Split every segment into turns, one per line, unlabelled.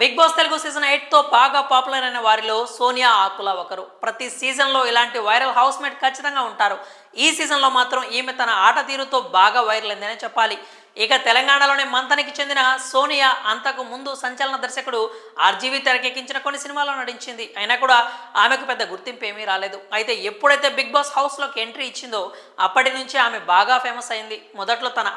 Big boss Telugu season 8తో బాగా popular అయిన వారిలో సోనియా ఆకుల ఒకరు. ప్రతి సీజన్లో ఇలాంటి వైరల్ హౌస్ మేట్ ఖచ్చితంగా ఉంటారు. ఈ సీజన్లో మాత్రం ఈమె తన ఆట తీరుతో బాగా వైరల్ అయిందనే చెప్పాలి. ఇక తెలంగాణలోని మంతనికి చెందిన సోనియా అంతకు ముందు సంచలన దర్శకుడు ఆర్జీవి తెరకెక్కించిన కొన్ని సినిమాల్లో నటించింది. అయినా కూడా ఆమెకు పెద్ద గుర్తింపు ఏమీ రాలేదు. అయితే ఎప్పుడైతే బిగ్ బాస్ హౌస్లోకి ఎంట్రీ ఇచ్చిందో అప్పటి నుంచి ఆమె బాగా ఫేమస్ అయింది. మొదట్లో తన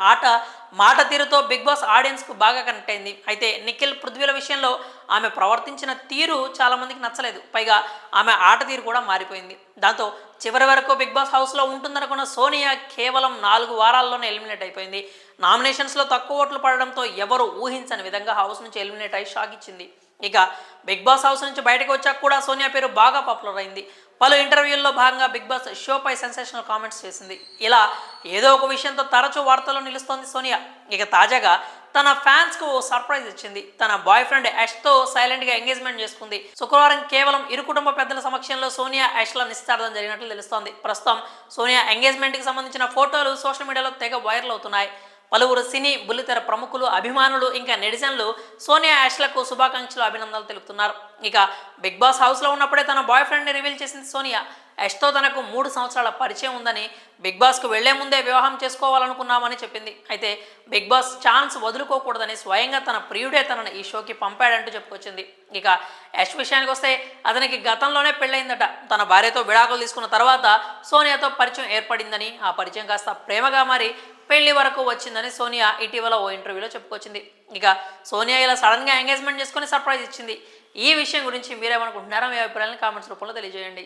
మాట తీరుతో బిగ్ బాస్ ఆడియన్స్కు బాగా కనెక్ట్ అయింది. అయితే నిఖిల్ పృథ్వీల విషయంలో ఆమె ప్రవర్తించిన తీరు చాలామందికి నచ్చలేదు. పైగా ఆమె ఆట తీరు కూడా మారిపోయింది. దాంతో చివరి వరకు బిగ్ బాస్ హౌస్లో ఉంటుందనుకున్న సోనియా కేవలం 4 వారాల్లోనే ఎలిమినేట్ అయిపోయింది. నామినేషన్స్లో తక్కువ ఓట్లు పడడంతో ఎవరు ఊహించని విధంగా హౌస్ నుంచి ఎలిమినేట్ అయి షాక్ ఇచ్చింది. ఇక బిగ్ బాస్ హౌస్ నుంచి బయటకు వచ్చాక కూడా సోనియా పేరు బాగా పాపులర్ అయింది. పలు ఇంటర్వ్యూల్లో భాగంగా బిగ్ బాస్ షోపై సెన్సేషనల్ కామెంట్స్ చేసింది. ఇలా ఏదో ఒక విషయంతో తరచూ వార్తల్లో నిలుస్తోంది సోనియా. ఇక తాజాగా తన ఫ్యాన్స్కు ఓ సర్ప్రైజ్ ఇచ్చింది. తన బాయ్ ఫ్రెండ్ యాష్తో సైలెంట్గా ఎంగేజ్మెంట్ చేసుకుంది. శుక్రవారం కేవలం ఇరు కుటుంబ పెద్దల సమక్షంలో సోనియా యాష్ల నిశ్చితార్థం జరిగినట్లు తెలుస్తోంది. ప్రస్తుతం సోనియా ఎంగేజ్మెంట్కి సంబంధించిన ఫోటోలు సోషల్ మీడియాలో తెగ వైరల్ అవుతున్నాయి. పలువురు సినీ బుల్లితెర ప్రముఖులు, అభిమానులు, ఇంకా నెటిజన్లు సోనియా యాష్లకు శుభాకాంక్షలు, అభినందనలు తెలుపుతున్నారు. ఇక బిగ్ బాస్ హౌస్లో ఉన్నప్పుడే తన బాయ్ ఫ్రెండ్ని రివీల్ చేసింది సోనియా. యాష్తో తనకు 3 సంవత్సరాల పరిచయం ఉందని, బిగ్ బాస్కు వెళ్లే ముందే వివాహం చేసుకోవాలనుకున్నామని చెప్పింది. అయితే బిగ్ బాస్ ఛాన్స్ వదులుకోకూడదని స్వయంగా తన ప్రియుడే తనను ఈ షోకి పంపాడంటూ చెప్పుకొచ్చింది. ఇక యాష్ విషయానికి వస్తే అతనికి గతంలోనే పెళ్ళయిందట. తన భార్యతో విడాకులు తీసుకున్న తర్వాత సోనియాతో పరిచయం ఏర్పడిందని, ఆ పరిచయం కాస్త ప్రేమగా మారి పెళ్లి వరకు వచ్చిందని సోనియా ఇటీవల ఓ ఇంటర్వ్యూలో చెప్పుకొచ్చింది. ఇక సోనియా ఇలా సడన్గా ఎంగేజ్మెంట్ చేసుకుని సర్ప్రైజ్ ఇచ్చింది. ఈ విషయం గురించి మీరేమనుకుంటున్నారో మీ అభిప్రాయాలను కామెంట్స్ రూపంలో తెలియజేయండి.